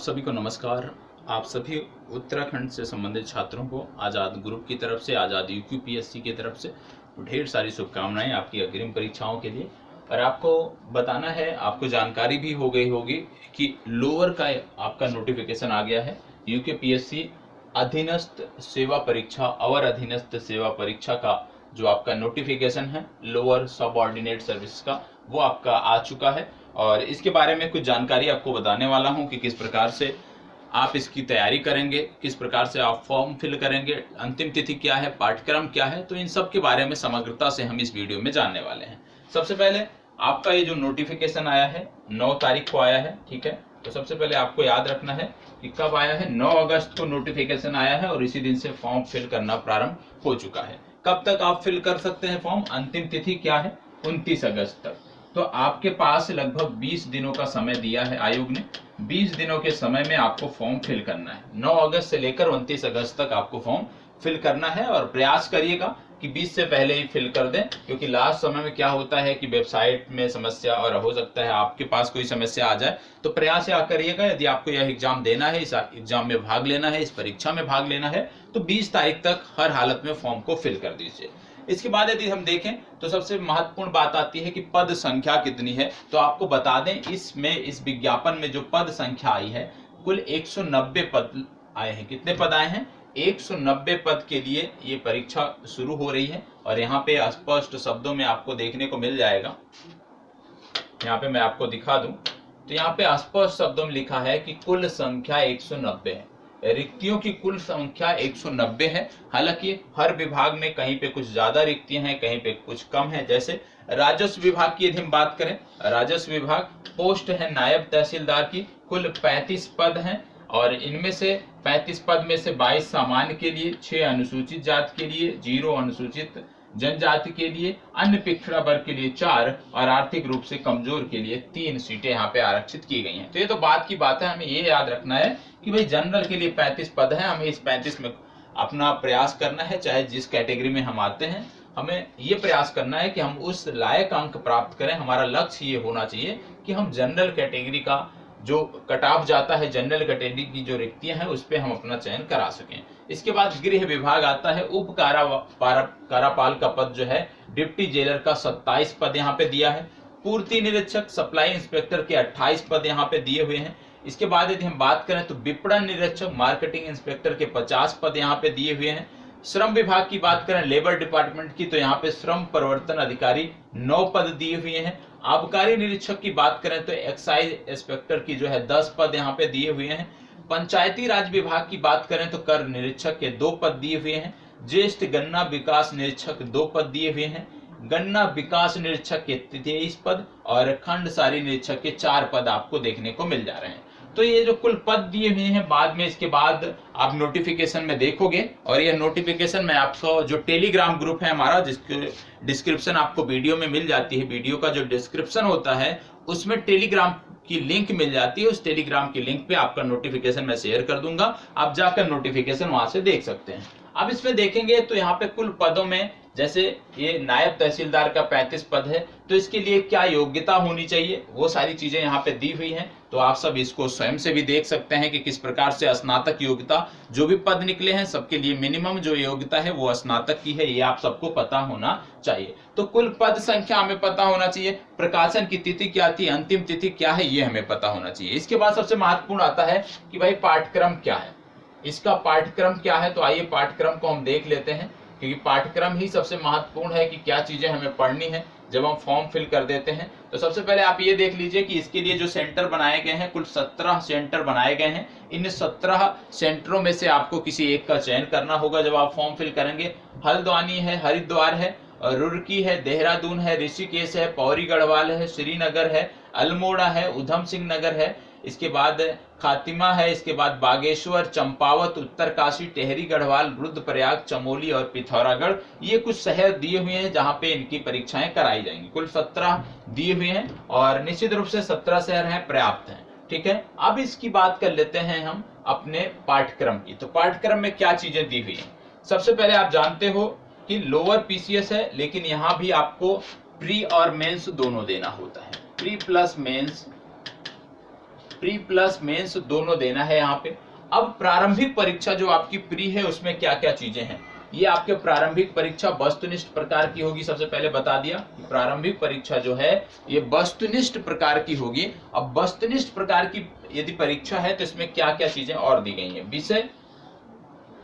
सभी को नमस्कार। आप सभी उत्तराखंड से संबंधित छात्रों को आज़ाद ग्रुप की तरफ से, आज़ाद यूपीएससी की तरफ से ढेर सारी शुभकामनाएं आपकी अग्रिम परीक्षाओं के लिए। और आपको बताना है, आपको जानकारी भी हो गई होगी कि लोअर का आपका नोटिफिकेशन आ गया है। यूपीएससी अधीनस्थ सेवा परीक्षा, अवर अधीनस्थ सेवा परीक्षा का जो आपका नोटिफिकेशन है लोअर सबऑर्डिनेट सर्विस का, वो आपका आ चुका है। और इसके बारे में कुछ जानकारी आपको बताने वाला हूं कि किस प्रकार से आप इसकी तैयारी करेंगे, किस प्रकार से आप फॉर्म फिल करेंगे, अंतिम तिथि क्या है, पाठ्यक्रम क्या है। तो इन सब के बारे में समग्रता से हम इस वीडियो में जानने वाले हैं। सबसे पहले आपका ये जो नोटिफिकेशन आया है 9 तारीख को आया है, ठीक है। तो सबसे पहले आपको याद रखना है कि कब आया है, 9 अगस्त को नोटिफिकेशन आया है और इसी दिन से फॉर्म फिल करना प्रारंभ हो चुका है। कब तक आप फिल कर सकते हैं फॉर्म, अंतिम तिथि क्या है, 29 अगस्त तक। तो आपके पास लगभग 20 दिनों का समय दिया है आयोग ने। 20 दिनों के समय में आपको फॉर्म फिल करना है। 9 अगस्त से लेकर 29 अगस्त तक आपको फॉर्म फिल करना है और प्रयास करिएगा कि 20 से पहले ही फिल कर दें, क्योंकि लास्ट समय में क्या होता है कि वेबसाइट में समस्या और हो सकता है आपके पास कोई समस्या आ जाए। तो प्रयास यह करिएगा, यदि आपको यह एग्जाम देना है, इस एग्जाम में भाग लेना है, इस परीक्षा में भाग लेना है, तो 20 तारीख तक हर हालत में फॉर्म को फिल कर दीजिए। इसके बाद यदि हम देखें तो सबसे महत्वपूर्ण बात आती है कि पद संख्या कितनी है। तो आपको बता दें, इस विज्ञापन में जो पद संख्या आई है, कुल 190 पद आए हैं। कितने पद आए हैं? 190 पद के लिए ये परीक्षा शुरू हो रही है। और यहाँ पे स्पष्ट शब्दों में आपको देखने को मिल जाएगा, यहाँ पे मैं आपको दिखा दूं तो यहाँ पे स्पष्ट शब्दों में लिखा है कि कुल संख्या 190 है। रिक्तियों की कुल संख्या 190 है। हालांकि हर विभाग में कहीं पे कुछ ज्यादा रिक्तियां हैं, कहीं पे कुछ कम है। जैसे राजस्व विभाग की यदि हम बात करें, राजस्व विभाग पोस्ट है नायब तहसीलदार की, कुल 35 पद हैं। और इनमें से 35 पद में से 22 सामान्य के लिए, 6 अनुसूचित जाति के लिए, 0 अनुसूचित जनजाति के लिए, अन्य पिछड़ा वर्ग के लिए 4 और आर्थिक रूप से कमजोर के लिए 3 सीटें यहाँ पे आरक्षित की गई हैं। तो ये तो बात की बात है, हमें ये याद रखना है कि भाई जनरल के लिए 35 पद है। हमें इस 35 में अपना प्रयास करना है, चाहे जिस कैटेगरी में हम आते हैं, हमें ये प्रयास करना है कि हम उस लायक अंक प्राप्त करें। हमारा लक्ष्य ये होना चाहिए कि हम जनरल कैटेगरी का जो कट ऑफ जाता है, जनरल कैटेगरी की जो रिक्तियां हैं, उस पर हम अपना चयन करा सकें। इसके बाद गृह विभाग आता है। उप कारापाल का पद जो है, डिप्टी जेलर का 27 पद यहाँ पे दिया है। पूर्ति निरीक्षक, सप्लाई इंस्पेक्टर के 28 पद यहाँ पे दिए हुए हैं। इसके बाद यदि हम बात करें तो विपणन निरीक्षक, मार्केटिंग इंस्पेक्टर के 50 पद यहाँ पे दिए हुए हैं। श्रम विभाग की बात करें, लेबर डिपार्टमेंट की, तो यहाँ पे श्रम प्रवर्तन अधिकारी 9 पद दिए हुए हैं। आबकारी निरीक्षक की बात करें तो एक्साइज इंस्पेक्टर की जो है 10 पद यहाँ पे दिए हुए हैं। पंचायती राज विभाग की बात करें तो कर निरीक्षक के 2 पद दिए हुए हैं। ज्येष्ठ गन्ना विकास निरीक्षक 2 पद दिए हुए हैं। गन्ना विकास निरीक्षक के 23 पद और खंड सारी निरीक्षक के 4 पद आपको देखने को मिल जा रहे हैं। तो ये जो कुल पद दिए हुए हैं, बाद में इसके बाद आप नोटिफिकेशन में देखोगे। और यह नोटिफिकेशन मैं आपको, जो टेलीग्राम ग्रुप है हमारा, जिसके डिस्क्रिप्शन आपको वीडियो में मिल जाती है, वीडियो का जो डिस्क्रिप्शन होता है उसमें टेलीग्राम की लिंक मिल जाती है। उस टेलीग्राम की लिंक पे आपका नोटिफिकेशन मैं शेयर कर दूंगा, आप जाकर नोटिफिकेशन वहां से देख सकते हैं। अब इसमें देखेंगे तो यहाँ पे कुल पदों में, जैसे ये नायब तहसीलदार का 35 पद है, तो इसके लिए क्या योग्यता होनी चाहिए, वो सारी चीजें यहाँ पे दी हुई हैं। तो आप सब इसको स्वयं से भी देख सकते हैं कि किस प्रकार से स्नातक योग्यता, जो भी पद निकले हैं सबके लिए मिनिमम जो योग्यता है वो स्नातक की है, ये आप सबको पता होना चाहिए। तो कुल पद संख्या हमें पता होना चाहिए, प्रकाशन की तिथि क्या थी, अंतिम तिथि क्या है, ये हमें पता होना चाहिए। इसके बाद सबसे महत्वपूर्ण आता है कि भाई पाठ्यक्रम क्या है, इसका पाठ्यक्रम क्या है। तो आइए पाठ्यक्रम को हम देख लेते हैं, क्योंकि पाठ्यक्रम ही सबसे महत्वपूर्ण है कि क्या चीजें हमें पढ़नी है जब हम फॉर्म फिल कर देते हैं। तो सबसे पहले आप ये देख लीजिए कि इसके लिए जो सेंटर बनाए गए हैं, कुल 17 सेंटर बनाए गए हैं। इन 17 सेंटरों में से आपको किसी एक का चयन करना होगा जब आप फॉर्म फिल करेंगे। हल्द्वानी है, हरिद्वार है, रुड़की है, देहरादून है, ऋषिकेश है, पौड़ी गढ़वाल है, श्रीनगर है, अल्मोड़ा है, उधम सिंह नगर है, इसके बाद खातिमा है, इसके बाद बागेश्वर, चंपावत, उत्तरकाशी, टेहरी गढ़वाल, रुद्रप्रयाग, चमोली और पिथौरागढ़, ये कुछ शहर दिए हुए हैं जहां पे इनकी परीक्षाएं कराई जाएंगी। कुल 17 दिए हुए हैं और निश्चित रूप से 17 शहर हैं, पर्याप्त हैं, ठीक है। अब इसकी बात कर लेते हैं हम अपने पाठ्यक्रम की। तो पाठ्यक्रम में क्या चीजें दी हुई हैं? सबसे पहले आप जानते हो कि लोअर पीसीएस है, लेकिन यहाँ भी आपको प्री और मेंस दोनों देना होता है। Pre plus mains pre plus mains दोनों देना है यहाँ पे। अब प्रारंभिक परीक्षा जो आपकी प्री है उसमें क्या क्या चीजें हैं, ये आपके प्रारंभिक परीक्षा वस्तुनिष्ठ प्रकार की होगी। सबसे पहले बता दिया कि प्रारंभिक परीक्षा जो है ये वस्तुनिष्ठ प्रकार की होगी। अब वस्तुनिष्ठ प्रकार की यदि परीक्षा है तो इसमें क्या क्या चीजें और दी गई हैं। विषय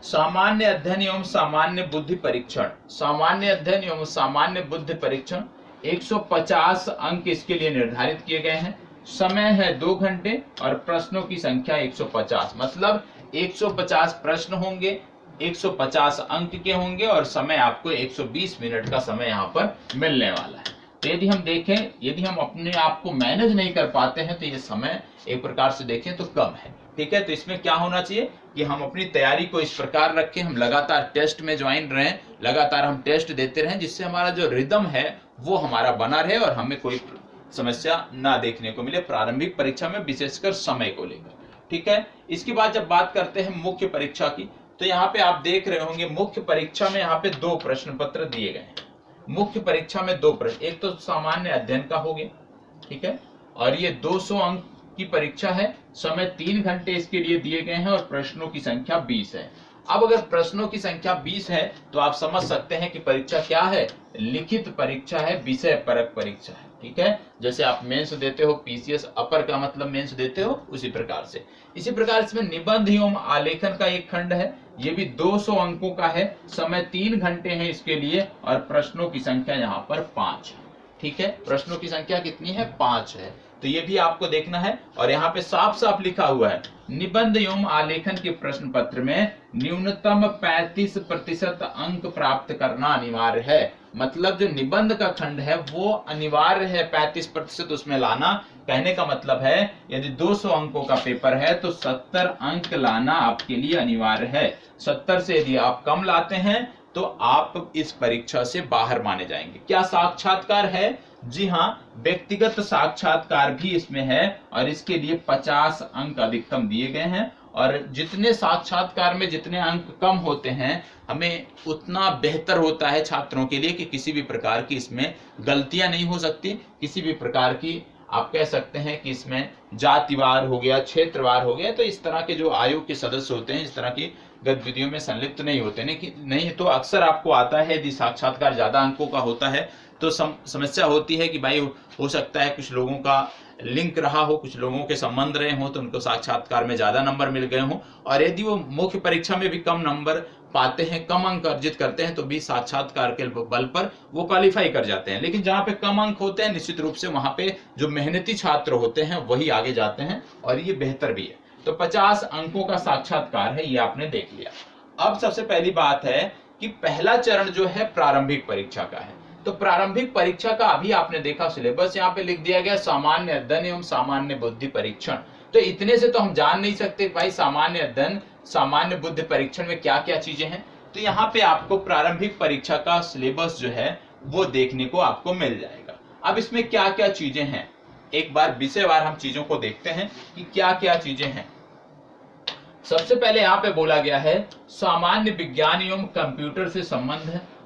सामान्य अध्ययन एवं सामान्य बुद्धि परीक्षण, सामान्य अध्ययन एवं सामान्य बुद्धि परीक्षण 150 अंक इसके लिए निर्धारित किए गए हैं। समय है 2 घंटे और प्रश्नों की संख्या 150, मतलब 150 प्रश्न होंगे, 150 अंक के होंगे और समय आपको 120 मिनट का समय यहाँ पर मिलने वाला है। तो यदि हम देखें, यदि हम अपने आप को मैनेज नहीं कर पाते हैं तो ये समय एक प्रकार से देखें तो कम है। ठीक है, तो इसमें क्या होना चाहिए कि हम अपनी तैयारी को इस प्रकार रखें, हम लगातार टेस्ट में ज्वाइन रहें, लगातार हम टेस्ट देते रहें, जिससे हमारा जो रिदम है वो हमारा बना रहे और हमें कोई समस्या ना देखने को मिले प्रारंभिक परीक्षा में, विशेषकर समय को लेकर। ठीक है, इसके बाद जब बात करते हैं मुख्य परीक्षा की, तो यहाँ पे आप देख रहे होंगे मुख्य परीक्षा में यहाँ पे 2 प्रश्न पत्र दिए गए हैं। मुख्य परीक्षा में 2 प्रश्न, एक तो सामान्य अध्ययन का हो गया, ठीक है, और ये 200 अंक की परीक्षा है। समय 3 घंटे इसके लिए दिए गए हैं और प्रश्नों की संख्या 20 है। अब अगर प्रश्नों की संख्या 20 है तो आप समझ सकते हैं कि परीक्षा क्या है, लिखित परीक्षा है, विषय परक परीक्षा है। ठीक है, जैसे आप मेंस देते हो, पीसीएस अपर का मतलब मेंस देते हो, उसी प्रकार से। इसी प्रकार इसमें निबंध एवं आलेखन का एक खंड है, ये भी 200 अंकों का है। समय 3 घंटे है इसके लिए और प्रश्नों की संख्या यहाँ पर 5 है। ठीक है, प्रश्नों की संख्या कितनी है, 5 है। तो ये भी आपको देखना है और यहाँ पे साफ साफ लिखा हुआ है निबंध एवं आलेखन के प्रश्न पत्र में न्यूनतम 35% अंक प्राप्त करना अनिवार्य है। मतलब जो निबंध का खंड है वो अनिवार्य है 35% उसमें लाना। कहने का मतलब है यदि 200 अंकों का पेपर है तो 70 अंक लाना आपके लिए अनिवार्य है। 70 से यदि आप कम लाते हैं तो आप इस परीक्षा से बाहर माने जाएंगे। क्या साक्षात्कार है? जी हाँ, व्यक्तिगत साक्षात्कार भी इसमें है और इसके लिए 50 अंक अधिकतम दिए गए हैं। और जितने साक्षात्कार में जितने अंक कम होते हैं हमें उतना बेहतर होता है छात्रों के लिए कि किसी भी प्रकार की इसमें गलतियां नहीं हो सकती। किसी भी प्रकार की आप कह सकते हैं कि इसमें जातिवार हो गया, क्षेत्रवार हो गया, तो इस तरह के जो आयोग के सदस्य होते हैं इस तरह की गतिविधियों में संलिप्त नहीं होते। नहीं तो अक्सर आपको आता है यदि साक्षात्कार ज्यादा अंकों का होता है तो समस्या होती है कि भाई हो सकता है कुछ लोगों का लिंक रहा हो, कुछ लोगों के संबंध रहे हो तो उनको साक्षात्कार में ज्यादा नंबर मिल गए हों, और यदि वो मुख्य परीक्षा में भी कम नंबर पाते हैं, कम अंक अर्जित करते हैं तो भी साक्षात्कार के बल पर वो क्वालिफाई कर जाते हैं। लेकिन जहाँ पे कम अंक होते हैं निश्चित रूप से वहां पे जो मेहनती छात्र होते हैं वही आगे जाते हैं और ये बेहतर भी है। तो 50 अंकों का साक्षात्कार है, ये आपने देख लिया। अब सबसे पहली बात है कि पहला चरण जो है प्रारंभिक परीक्षा का है। तो प्रारंभिक परीक्षा का अभी आपने देखा सिलेबस यहाँ पे लिख दिया गया, सामान्य अध्ययन एवं सामान्य बुद्धि परीक्षण। तो इतने से तो हम जान नहीं सकते भाई सामान्य अध्ययन सामान्य बुद्धि परीक्षण में क्या क्या चीजें हैं। तो यहाँ पे आपको प्रारंभिक परीक्षा का सिलेबस जो है वो देखने को आपको मिल जाएगा। अब इसमें क्या क्या चीजें हैं, एक बार विषयवार हम चीजों को देखते हैं कि क्या क्या चीजें हैं। सबसे पहले यहाँ पे बोला गया है सामान्य विज्ञान एवं कंप्यूटर से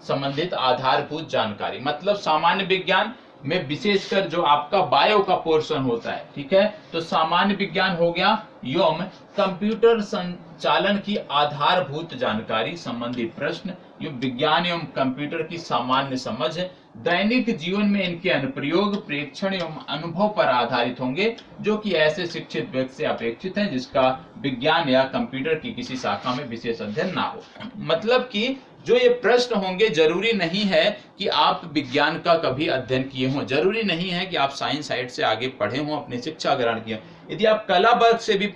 संबंधित आधारभूत जानकारी। मतलब सामान्य विज्ञान में विशेषकर जो आपका बायो का पोर्शन होता है, ठीक है, तो सामान्य विज्ञान हो गया एवं कंप्यूटर संचालन की आधारभूत जानकारी संबंधित प्रश्न, ये विज्ञान एवं कंप्यूटर की सामान्य समझ है। दैनिक जीवन में इनके अनुप्रयोग प्रेक्षण एवं अनुभव पर आधारित होंगे, जो कि ऐसे शिक्षित व्यक्ति से अपेक्षित हैं जिसका विज्ञान या कंप्यूटर की किसी शाखा में विशेष अध्ययन ना हो। मतलब कि जो ये प्रश्न होंगे जरूरी नहीं है कि आप विज्ञान का कभी अध्ययन किए हों, जरूरी नहीं है कि आप साइंस साइड से आगे पढ़े हों, अपनी शिक्षा ग्रहण किए हों। यदि आप कला वर्ग से भी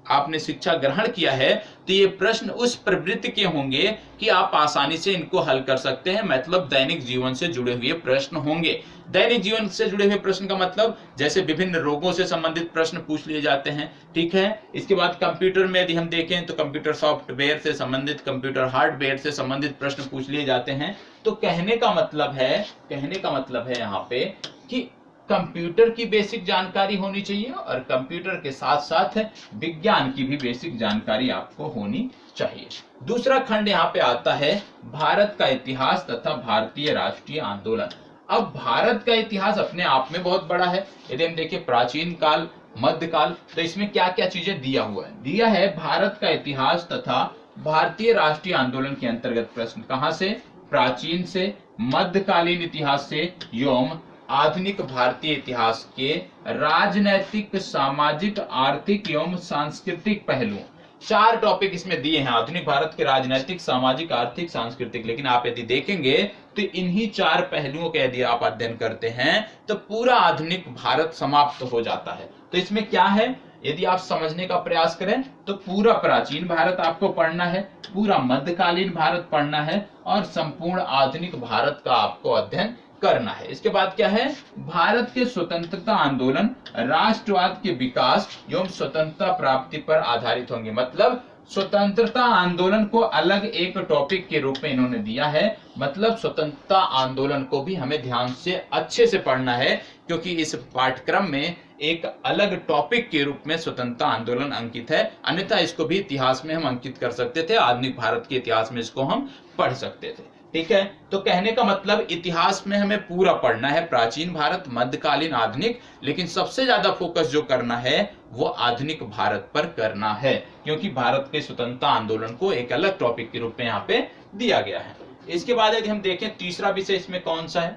आपने शिक्षा ग्रहण किया है तो ये प्रश्न उस प्रवृत्ति के होंगे कि आप आसानी से इनको हल कर सकते हैं। मतलब दैनिक जीवन से जुड़े हुए प्रश्न होंगे। दैनिक जीवन से जुड़े हुए प्रश्न का मतलब जैसे विभिन्न रोगों से संबंधित प्रश्न पूछ लिए जाते हैं, ठीक है। इसके बाद कंप्यूटर में यदि हम देखें तो कंप्यूटर सॉफ्टवेयर से संबंधित, कंप्यूटर हार्डवेयर से संबंधित प्रश्न पूछ लिए जाते हैं। तो कहने का मतलब है यहाँ पे कि कंप्यूटर की बेसिक जानकारी होनी चाहिए और कंप्यूटर के साथ साथ विज्ञान की भी बेसिक जानकारी आपको होनी चाहिए। दूसरा खंड यहाँ पे आता है भारत का इतिहास तथा भारतीय राष्ट्रीय आंदोलन। अब भारत का इतिहास अपने आप में बहुत बड़ा है। यदि हम देखें प्राचीन काल मध्यकाल। तो इसमें क्या क्या चीजें दिया हुआ है, दिया है भारत का इतिहास तथा भारतीय राष्ट्रीय आंदोलन के अंतर्गत प्रश्न, कहां से, प्राचीन से, मध्यकालीन इतिहास से एवं आधुनिक भारतीय इतिहास के राजनैतिक, सामाजिक, आर्थिक एवं सांस्कृतिक पहलुओं। 4 टॉपिक इसमें दिए हैं, आधुनिक भारत के राजनैतिक, सामाजिक, आर्थिक, सांस्कृतिक। लेकिन आप यदि देखेंगे तो इन्हीं 4 पहलुओं के यदि आप अध्ययन करते हैं तो पूरा आधुनिक भारत समाप्त हो जाता है। तो इसमें क्या है, यदि आप समझने का प्रयास करें तो पूरा प्राचीन भारत आपको पढ़ना है, पूरा मध्यकालीन भारत पढ़ना है और संपूर्ण आधुनिक भारत का आपको अध्ययन करना है। इसके बाद क्या है, भारत के स्वतंत्रता आंदोलन, राष्ट्रवाद के विकास एवं स्वतंत्रता प्राप्ति पर आधारित होंगे। मतलब स्वतंत्रता आंदोलन को अलग एक टॉपिक के रूप में इन्होंने दिया है। मतलब स्वतंत्रता आंदोलन को भी हमें ध्यान से अच्छे से पढ़ना है, क्योंकि इस पाठ्यक्रम में एक अलग टॉपिक के रूप में स्वतंत्रता आंदोलन अंकित है। अन्यथा इसको भी इतिहास में हम अंकित कर सकते थे, आधुनिक भारत के इतिहास में इसको हम पढ़ सकते थे। ठीक है, तो कहने का मतलब इतिहास में हमें पूरा पढ़ना है, प्राचीन भारत, मध्यकालीन, आधुनिक, लेकिन सबसे ज्यादा फोकस जो करना है वो आधुनिक भारत पर करना है, क्योंकि भारत के स्वतंत्रता आंदोलन को एक अलग टॉपिक के रूप में यहाँ पे दिया गया है। इसके बाद यदि हम देखें तीसरा विषय इसमें कौन सा है,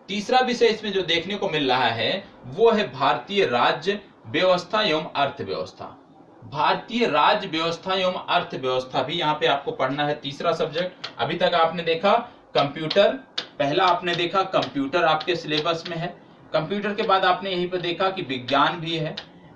तीसरा विषय इसमें जो देखने को मिल रहा है वो है भारतीय राज्य व्यवस्था एवं अर्थव्यवस्था। भारतीय राज्य व्यवस्था एवं अर्थव्यवस्था भी यहाँ पे आपको पढ़ना है, तीसरा सब्जेक्ट। अभी तक आपने देखा कंप्यूटर, पहला आपने देखा कंप्यूटर आपके सिलेबस में है, कंप्यूटर के बाद आपने यहीं पे देखा कि विज्ञान भी है,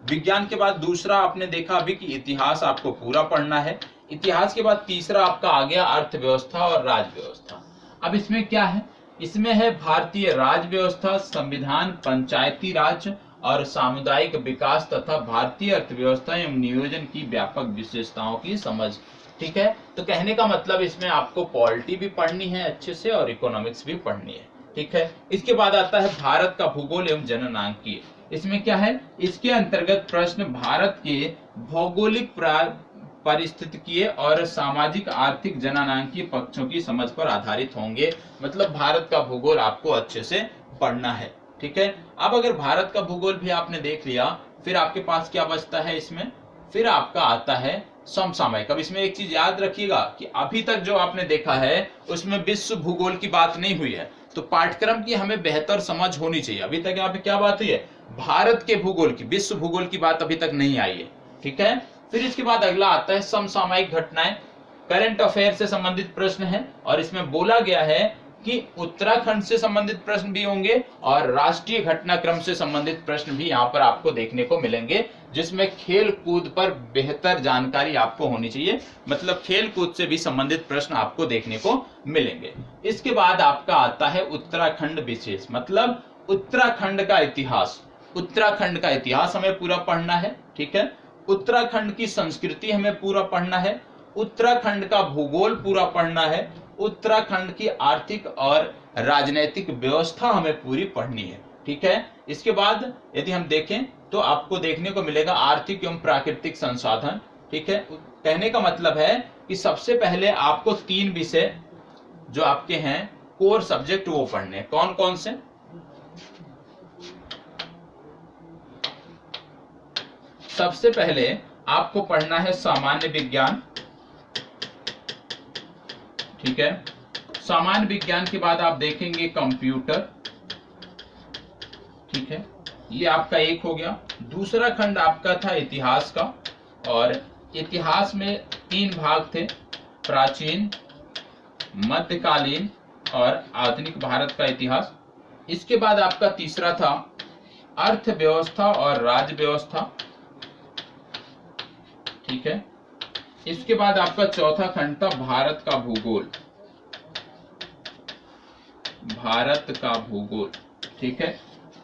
विज्ञान के बाद दूसरा आपने देखा अभी कि इतिहास आपको पूरा पढ़ना है, इतिहास के बाद तीसरा आपका आ गया अर्थव्यवस्था और राज्य व्यवस्था। अब इसमें क्या है, इसमें है भारतीय राज्य व्यवस्था, संविधान, पंचायती राज और सामुदायिक विकास तथा भारतीय अर्थव्यवस्था एवं नियोजन की व्यापक विशेषताओं की समझ। ठीक है, तो कहने का मतलब इसमें आपको पॉलिटी भी पढ़नी है अच्छे से और इकोनॉमिक्स भी पढ़नी है। ठीक है, इसके बाद आता है भारत का भूगोल एवं जननांकीय। इसमें क्या है, इसके अंतर्गत प्रश्न भारत के भौगोलिक पारिस्थितिकीय और सामाजिक, आर्थिक, जननांकीय पक्षों की समझ पर आधारित होंगे। मतलब भारत का भूगोल आपको अच्छे से पढ़ना है। ठीक है, अब अगर भारत का भूगोल भी आपने देख लिया, फिर आपके पास क्या बचता है इसमें, फिर आपका आता है समसामयिक। अब इसमें एक चीज याद रखिएगा कि अभी तक जो आपने देखा है उसमें विश्व भूगोल की बात नहीं हुई है, तो पाठ्यक्रम की हमें बेहतर समझ होनी चाहिए। अभी तक यहाँ पे क्या बात हुई है, भारत के भूगोल की, विश्व भूगोल की बात अभी तक नहीं आई है। ठीक है, फिर इसके बाद अगला आता है समसामयिक घटनाएं, करंट अफेयर से संबंधित प्रश्न है, और इसमें बोला गया है कि उत्तराखंड से संबंधित प्रश्न भी होंगे और राष्ट्रीय घटनाक्रम से संबंधित प्रश्न भी यहाँ पर आपको देखने को मिलेंगे, जिसमें खेल कूद पर बेहतर जानकारी आपको होनी चाहिए। मतलब खेल कूद से भी संबंधित प्रश्न आपको देखने को मिलेंगे। इसके बाद आपका आता है उत्तराखंड विशेष, मतलब उत्तराखंड का इतिहास। उत्तराखंड का इतिहास हमें पूरा पढ़ना है। ठीक है, उत्तराखंड की संस्कृति हमें पूरा पढ़ना है, उत्तराखंड का भूगोल पूरा पढ़ना है, उत्तराखंड की आर्थिक और राजनीतिक व्यवस्था हमें पूरी पढ़नी है। ठीक है, इसके बाद यदि हम देखें तो आपको देखने को मिलेगा आर्थिक एवं प्राकृतिक संसाधन। ठीक है, कहने का मतलब है कि सबसे पहले आपको 3 विषय जो आपके हैं कोर सब्जेक्ट वो पढ़ने हैं। कौन कौन से, सबसे पहले आपको पढ़ना है सामान्य विज्ञान। ठीक है, सामान्य विज्ञान के बाद आप देखेंगे कंप्यूटर। ठीक है, ये आपका एक हो गया। दूसरा खंड आपका था इतिहास का, और इतिहास में 3 भाग थे, प्राचीन, मध्यकालीन और आधुनिक भारत का इतिहास। इसके बाद आपका तीसरा था अर्थव्यवस्था और राज्य व्यवस्था। ठीक है, इसके बाद आपका चौथा खंड था भारत का भूगोल, भारत का भूगोल। ठीक है,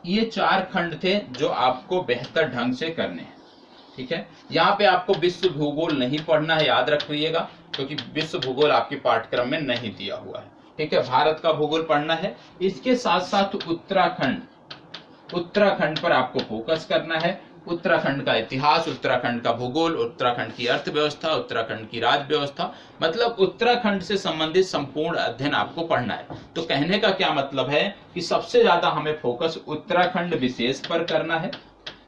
ये 4 खंड थे जो आपको बेहतर ढंग से करने हैं। ठीक है, यहाँ पे आपको विश्व भूगोल नहीं पढ़ना है, याद रखिएगा, क्योंकि विश्व भूगोल आपके पाठ्यक्रम में नहीं दिया हुआ है। ठीक है, भारत का भूगोल पढ़ना है। इसके साथ साथ उत्तराखंड पर आपको फोकस करना है। उत्तराखंड का इतिहास, उत्तराखंड का भूगोल, उत्तराखंड की अर्थव्यवस्था, उत्तराखंड की राज्य व्यवस्था, मतलब उत्तराखंड से संबंधित संपूर्ण अध्ययन आपको पढ़ना है। तो कहने का क्या मतलब है कि सबसे ज्यादा हमें फोकस उत्तराखंड विशेष पर करना है,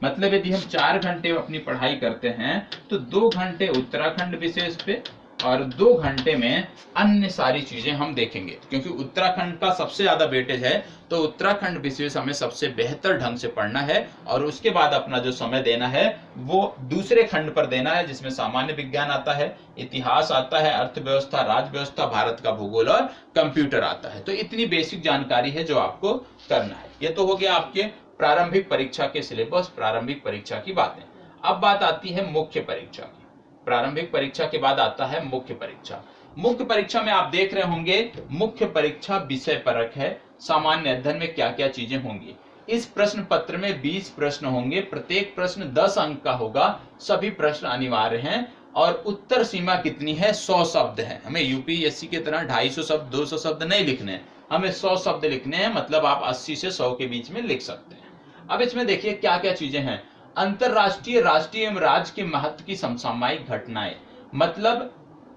मतलब यदि हम 4 घंटे अपनी पढ़ाई करते हैं तो 2 घंटे उत्तराखंड विशेष पे और 2 घंटे में अन्य सारी चीजें हम देखेंगे, क्योंकि उत्तराखंड का सबसे ज्यादा वेटेज है, तो उत्तराखंड विशेष हमें सबसे बेहतर ढंग से पढ़ना है और उसके बाद अपना जो समय देना है वो दूसरे खंड पर देना है, जिसमें सामान्य विज्ञान आता है, इतिहास आता है, अर्थव्यवस्था, राज्य व्यवस्था, भारत का भूगोल और कंप्यूटर आता है। तो इतनी बेसिक जानकारी है जो आपको करना है। ये तो हो गया आपके प्रारंभिक परीक्षा के सिलेबस, प्रारंभिक परीक्षा की बातें। अब बात आती है मुख्य परीक्षा की। प्रारंभिक परीक्षा के बाद आता है मुख्य परीक्षा। मुख्य परीक्षा में आप देख रहे होंगे मुख्य परीक्षा विषय परक है, सामान्य अध्ययन में क्या क्या चीजें होंगी। इस प्रश्न पत्र में 20 प्रश्न होंगे, प्रत्येक प्रश्न 10 अंक का होगा, सभी प्रश्न अनिवार्य हैं और उत्तर सीमा कितनी है, 100 शब्द है। हमें यूपीएससी की तरह 250 शब्द 200 शब्द नहीं लिखने हैं, हमें 100 शब्द लिखने हैं, मतलब आप 80 से 100 के बीच में लिख सकते हैं। अब इसमें देखिए क्या क्या चीजें हैं। अंतरराष्ट्रीय, राष्ट्रीय एवं राज्य के महत्व की समसामयिक घटनाएं, मतलब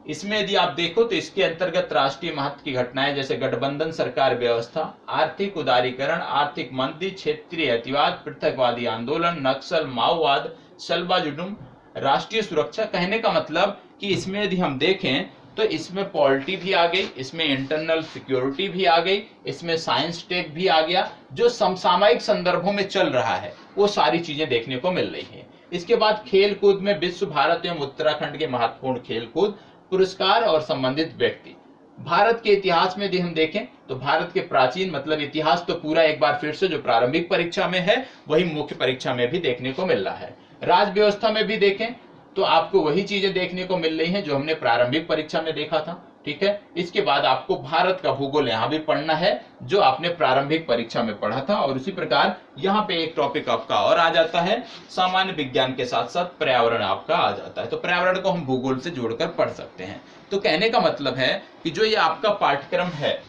इसमें यदि आप देखो तो इसके अंतर्गत राष्ट्रीय महत्व की घटनाएं जैसे गठबंधन सरकार व्यवस्था, आर्थिक उदारीकरण, आर्थिक मंदी, क्षेत्रीय अतिवाद, पृथकवादी आंदोलन, नक्सल, माओवाद, सलबा जुडुम, राष्ट्रीय सुरक्षा। कहने का मतलब कि इसमें यदि हम देखें तो इसमें पॉलिटी भी आ गई, इसमें इंटरनल सिक्योरिटी भी आ गई, इसमें साइंस टेक भी आ गया, जो समसामयिक संदर्भों में चल रहा है वो सारी चीजें देखने को मिल रही है। इसके बाद खेल कूद में विश्व, भारत एवं उत्तराखंड के महत्वपूर्ण खेल कूद, पुरस्कार और संबंधित व्यक्ति। भारत के इतिहास में यदि हम देखें तो भारत के प्राचीन, मतलब इतिहास तो पूरा एक बार फिर से जो प्रारंभिक परीक्षा में है वही मुख्य परीक्षा में भी देखने को मिल रहा है। राज्य व्यवस्था में भी देखें तो आपको वही चीजें देखने को मिल रही हैं जो हमने प्रारंभिक परीक्षा में देखा था, ठीक है। इसके बाद आपको भारत का भूगोल यहाँ भी पढ़ना है जो आपने प्रारंभिक परीक्षा में पढ़ा था, और उसी प्रकार यहाँ पे एक टॉपिक आपका और आ जाता है, सामान्य विज्ञान के साथ साथ पर्यावरण आपका आ जाता है। तो पर्यावरण को हम भूगोल से जोड़कर पढ़ सकते हैं। तो कहने का मतलब है कि जो ये आपका पाठ्यक्रम है,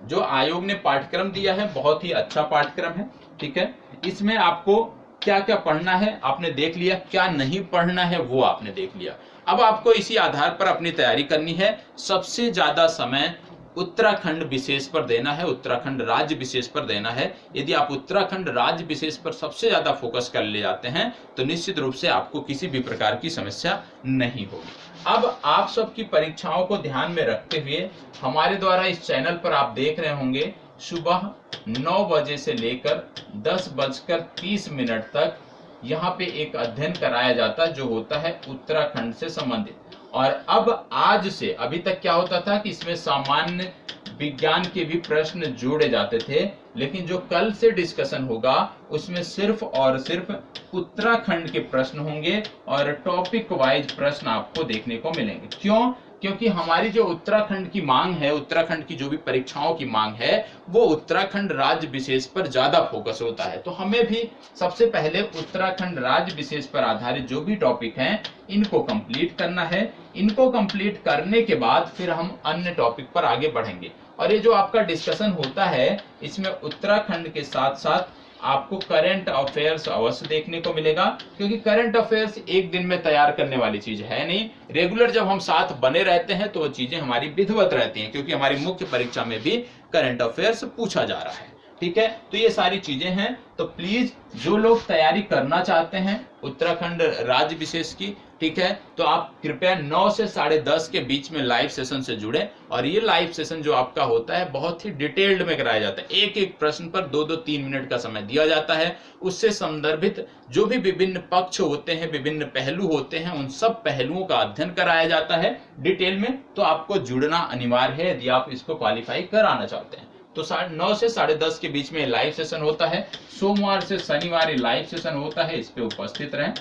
जो आयोग ने पाठ्यक्रम दिया है, बहुत ही अच्छा पाठ्यक्रम है, ठीक है। इसमें आपको क्या क्या पढ़ना है आपने देख लिया, क्या नहीं पढ़ना है वो आपने देख लिया। अब आपको इसी आधार पर अपनी तैयारी करनी है। सबसे ज्यादा समय उत्तराखंड विशेष पर देना है, उत्तराखंड राज्य विशेष पर देना है। यदि आप उत्तराखंड राज्य विशेष पर सबसे ज्यादा फोकस कर ले जाते हैं तो निश्चित रूप से आपको किसी भी प्रकार की समस्या नहीं होगी। अब आप सबकी परीक्षाओं को ध्यान में रखते हुए हमारे द्वारा इस चैनल पर आप देख रहे होंगे सुबह 9 बजे से लेकर 10:30 तक यहाँ पे एक अध्ययन कराया जाता है जो होता है उत्तराखंड से संबंधित। और अब आज से, अभी तक क्या होता था कि इसमें सामान्य विज्ञान के भी प्रश्न जोड़े जाते थे, लेकिन जो कल से डिस्कशन होगा उसमें सिर्फ और सिर्फ उत्तराखंड के प्रश्न होंगे और टॉपिक वाइज प्रश्न आपको देखने को मिलेंगे। क्यों? क्योंकि हमारी जो उत्तराखंड की मांग है, उत्तराखंड की जो भी परीक्षाओं की मांग है वो उत्तराखंड राज्य विशेष पर ज्यादा फोकस होता है। तो हमें भी सबसे पहले उत्तराखंड राज्य विशेष पर आधारित जो भी टॉपिक हैं इनको कंप्लीट करना है। इनको कंप्लीट करने के बाद फिर हम अन्य टॉपिक पर आगे बढ़ेंगे। और ये जो आपका डिस्कशन होता है इसमें उत्तराखंड के साथ साथ आपको करंट अफेयर्स अवश्य देखने को मिलेगा, क्योंकि करंट अफेयर्स एक दिन में तैयार करने वाली चीज है नहीं। रेगुलर जब हम साथ बने रहते हैं तो वो चीजें हमारी विधिवत रहती हैं, क्योंकि हमारी मुख्य परीक्षा में भी करंट अफेयर्स पूछा जा रहा है, ठीक है। तो ये सारी चीजें हैं। तो प्लीज जो लोग तैयारी करना चाहते हैं उत्तराखंड राज्य विशेष की, ठीक है, तो आप कृपया 9 से 10:30 के बीच में लाइव सेशन से जुड़े। और ये लाइव सेशन जो आपका होता है बहुत ही डिटेल्ड में कराया जाता है। एक एक प्रश्न पर 2-3 मिनट का समय दिया जाता है। उससे संदर्भित जो भी विभिन्न पक्ष होते हैं, विभिन्न पहलू होते हैं, उन सब पहलुओं का अध्ययन कराया जाता है डिटेल में। तो आपको जुड़ना अनिवार्य है यदि आप इसको क्वालिफाई कराना चाहते हैं। तो 9 से 10:30 के बीच में लाइव सेशन होता है। सोमवार से शनिवार लाइव सेशन होता है, इस पे उपस्थित रहें,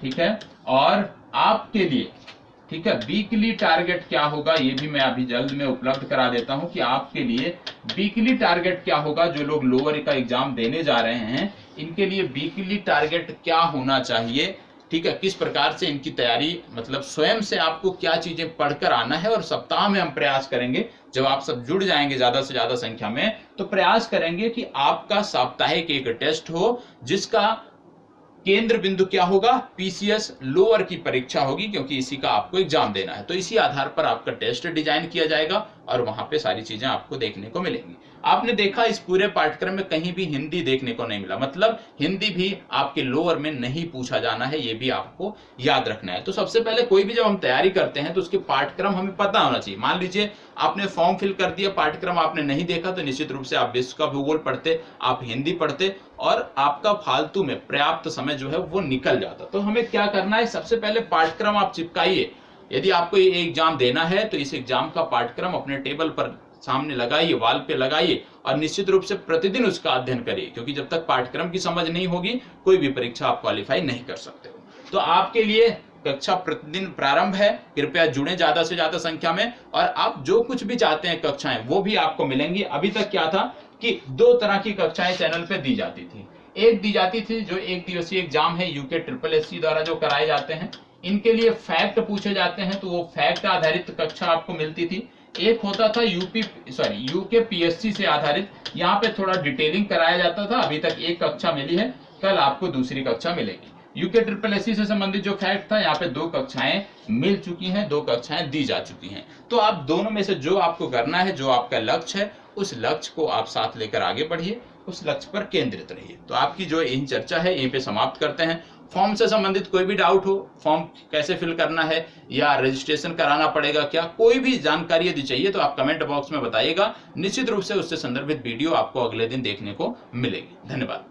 ठीक है। और आपके लिए, ठीक है, वीकली टारगेट क्या होगा ये भी मैं अभी जल्द में उपलब्ध करा देता हूं कि आपके लिए वीकली टारगेट क्या होगा। जो लोग लोअर का एग्जाम देने जा रहे हैं इनके लिए वीकली टारगेट क्या होना चाहिए, ठीक है, किस प्रकार से इनकी तैयारी, मतलब स्वयं से आपको क्या चीजें पढ़कर आना है। और सप्ताह में हम प्रयास करेंगे, जब आप सब जुड़ जाएंगे ज्यादा से ज्यादा संख्या में, तो प्रयास करेंगे कि आपका साप्ताहिक एक टेस्ट हो जिसका केंद्र बिंदु क्या होगा, पीसीएस लोअर की परीक्षा होगी, क्योंकि इसी का आपको एग्जाम देना है। तो इसी आधार पर आपका टेस्ट डिजाइन किया जाएगा और वहां पे सारी चीजें आपको देखने को मिलेंगी। आपने देखा इस पूरे पाठ्यक्रम में कहीं भी हिंदी देखने को नहीं मिला, मतलब हिंदी भी आपके लोअर में नहीं पूछा जाना है, ये भी आपको याद रखना है। तो सबसे पहले कोई भी जब हम तैयारी करते हैं तो उसके पाठ्यक्रम हमें पता होना चाहिए। मान लीजिए आपने फॉर्म फिल कर दिया, पाठ्यक्रम आपने नहीं देखा, तो निश्चित रूप से आप विश्व का भूगोल पढ़ते, आप हिंदी पढ़ते और आपका फालतू में पर्याप्त समय जो है वो निकल जाता। तो हमें क्या करना है, सबसे पहले पाठ्यक्रम आप चिपकाइए। यदि आपको ये एग्जाम देना है तो इस एग्जाम का पाठ्यक्रम अपने टेबल पर सामने लगाइए, वॉल पे लगाइए और निश्चित रूप से प्रतिदिन उसका अध्ययन करिए, क्योंकि जब तक पाठ्यक्रम की समझ नहीं होगी कोई भी परीक्षा आप क्वालिफाई नहीं कर सकते हो। तो आपके लिए कक्षा प्रतिदिन प्रारंभ है, कृपया जुड़े ज्यादा से ज्यादा संख्या में और आप जो कुछ भी चाहते हैं कक्षाएं वो भी आपको मिलेंगी। अभी तक क्या था कि 2 तरह की कक्षाएं चैनल पे दी जाती थी। एक दी जाती थी जो 1 दिवसीय एग्जाम है यूके SSC द्वारा जो कराए जाते हैं, इनके लिए फैक्ट पूछे जाते हैं, तो वो फैक्ट आधारित कक्षा आपको मिलती थी। एक होता था यूके PSC से आधारित, यहाँ पे थोड़ा डिटेलिंग कराया जाता था। अभी तक एक कक्षा मिली है, कल आपको दूसरी कक्षा मिलेगी। यूके SSC से संबंधित जो फैक्ट था, यहाँ पे 2 कक्षाएं मिल चुकी हैं, 2 कक्षाएं दी जा चुकी हैं। तो आप दोनों में से जो आपको करना है, जो आपका लक्ष्य है, उस लक्ष्य को आप साथ लेकर आगे बढ़िए, उस लक्ष्य पर केंद्रित रहिए। तो आपकी जो यही चर्चा है यहीं पे समाप्त करते हैं। फॉर्म से संबंधित कोई भी डाउट हो, फॉर्म कैसे फिल करना है या रजिस्ट्रेशन कराना पड़ेगा क्या, कोई भी जानकारी यदि चाहिए तो आप कमेंट बॉक्स में बताइएगा। निश्चित रूप से उससे संदर्भित वीडियो आपको अगले दिन देखने को मिलेगी। धन्यवाद।